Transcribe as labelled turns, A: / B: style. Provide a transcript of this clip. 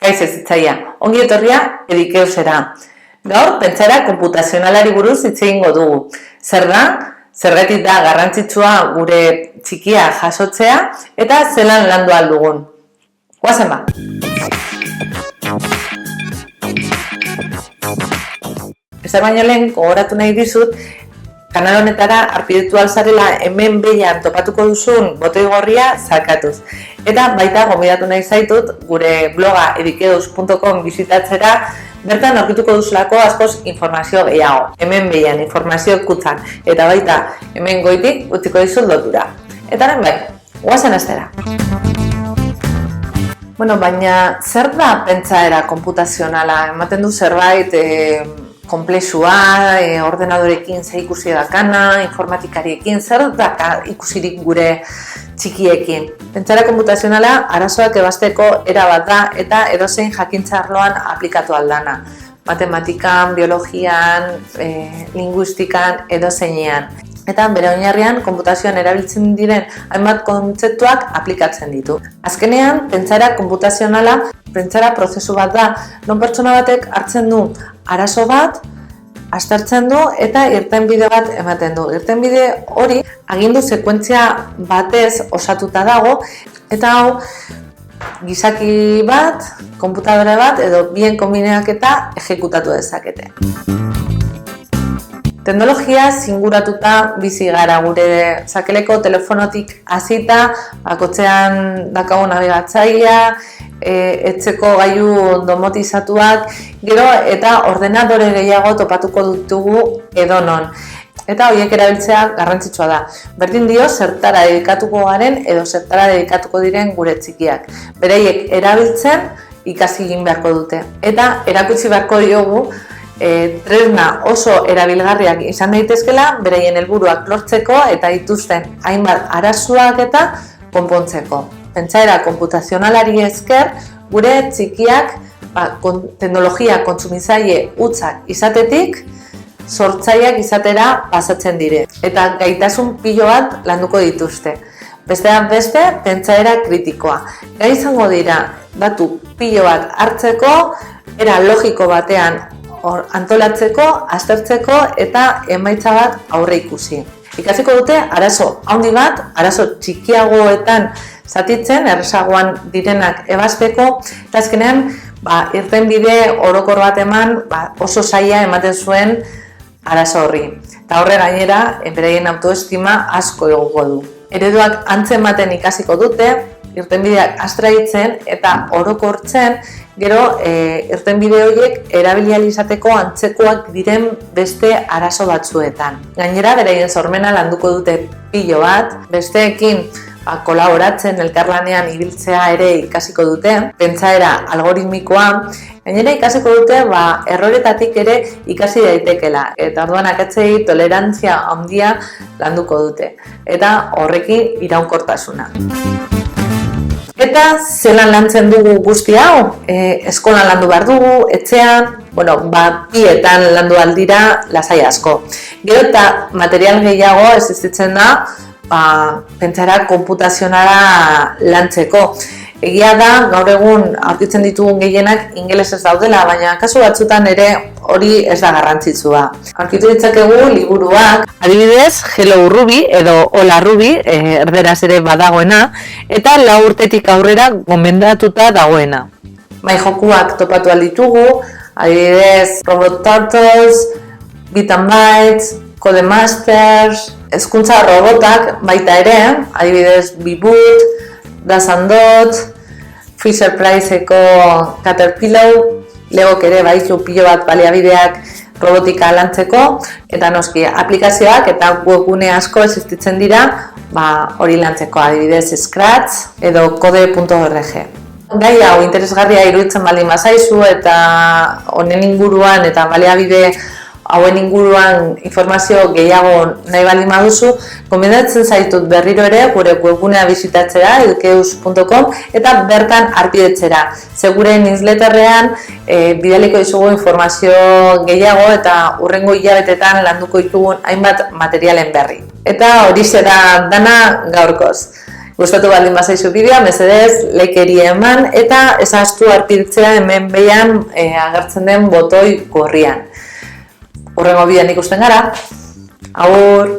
A: Kaixo Hezitzailea, ongi etorria Edikeusera. Gaur, pentsaera konputazionalari buruz hitz egingo dugu. Zer da? Zergatik da garrantzitsua gure txikia jasotzea eta zelan landu ahal dugun. Goazen ba! Ezer baino lehen gogoratu nahi dizut, kanal honetara arpidetu alzarela hemen behian topatuko duzun botoi gorria zakatuz. Eta baita gonbidatu nahi zaitut gure bloga edikeus.com bizitatzera, bertan aurkituko duzulako askoz informazio gehiago. Hemen behian informazio kutzan eta baita hemen goitik utziko dizut lotura. Eta bai, goazen hastera. Baina zer da pentsaera konputazionala? Ematen du zerbait konplexua, ordenadorekin zer ikusi dakana, informatikariekin, zer da ikusirik gure txikiekin. Pentsaera konputazionala arazoak ebazteko era bat da eta edozein jakintza arloan aplikatu aldana. Matematikan, biologian, linguistikan, edozeinean. Eta bere oinarrian konputazioan erabiltzen diren hainbat kontzeptuak aplikatzen ditu. Azkenean, pentsaera konputazionala pentsaera prozesu bat da, non pertsona batek hartzen du arazo bat, aztertzen du eta irtenbide bat ematen du. Irtenbide hori agindu sekuentzia batez osatuta dago eta hau gizaki bat, konputadore bat edo bien konbinaketa ejekutatu dezakete. Teknologia zinguratuta bizi gara gure sakeleko telefonotik hasita, bakotzean daukagu nabigatzailea, etxeko gailu domotizatuak, gero eta ordenadore gehiago topatuko ditugu edonon. Eta horiek erabiltzea garrantzitsua da. Berdin dio zertara dedikatuko garen edo zertara dedikatuko diren gure txikiak. Bereiek erabiltzen ikasi egin beharko dute. Eta erakutsi beharko diogu tresna oso erabilgarriak izan daitezkela, bereien helburuak lortzeko eta dituzten hainbat arazoak eta konpontzeko. Pentsaera konputazionalari esker, gure txikiak teknologia kontsumitzaile hutsak izatetik, sortzaileak izatera pasatzen dire. Eta gaitasun pilo bat landuko dituzte. Besteak beste, pentsaera kritikoa. Gai izango dira, datu pilo bat hartzeko, era logiko batean antolatzeko, aztertzeko eta emaitza bat aurre ikusi. Ikasiko dute arazo handi bat, arazo txikiagoetan zatitzen, errazagoan direnak ebazteko, eta azkenean irtenbide orokor bat eman oso zaila ematen zuen arazo horri. Eta horre gainera, beraien autoestima asko egongo du. Ereduak antzematen ikasiko dute, irtenbideak abstraitzen eta orokortzen, gero irtenbide horiek erabili ahal izateko antzekoak diren beste arazo batzuetan. Gainera, beraien sormena landuko dute pilo bat, besteekin kolaboratzen, elkarlanean ibiltzea ere ikasiko dute, pentsaera algoritmikoa, gainera ikasiko dute erroretatik ere ikasi daitekela, eta orduan akatsei tolerantzia handia landuko dute, eta horrekin iraunkortasuna. Eta zelan lantzen dugu guzti hau? Eskolan landu behar dugu, etxean, bietan landu aldira lasai asko. Gero eta material gehiago existitzen da, pentsaera konputazionala lantzeko. Egia da, gaur egun aurkitzen ditugun gehienak ingelesez daudela, baina kasu batzutan ere hori ez da garrantzitsua. Aurkitu ditzakegu liburuak, adibidez, Hello Ruby edo Hola Ruby, erderaz ere badagoena, eta 4 urtetik aurrera gomendatuta dagoena. Bai jokuak topatu alditugu, adibidez, Robot Turtles, Bit and Bytes, Codemasters, hezkuntza robotak baita ere, adibidez, Beboot, Das and Dot, Fisher Priceeko Caterpillar, Legok ere baizu pilo bat baliabideak robotika lantzeko, eta noski aplikazioak eta webgune asko existitzen dira, hori lantzeko, adibidez Scratch edo Code.org. Gai hau interesgarria iruditzen baldin bazaizu eta honen inguruan eta baliabide hauen inguruan informazio gehiago nahi baldin baduzu, gomendatzen zaitut berriro ere gure webgunea bisitatzera, edikeus.com, eta bertan arpidetzera. Gure newsletterrean bidaliko dizugu informazio gehiago eta hurrengo hilabetetan landuko ditugun hainbat materialen berri. Eta horixe da dana gaurkoz. Gustatu baldin bazaizu bideoa, mesedez, like-eri eman eta ezaztu arpiltzea hemen behian agertzen den botoi gorrian. Hurrengo bidean ikusten gara. Agur!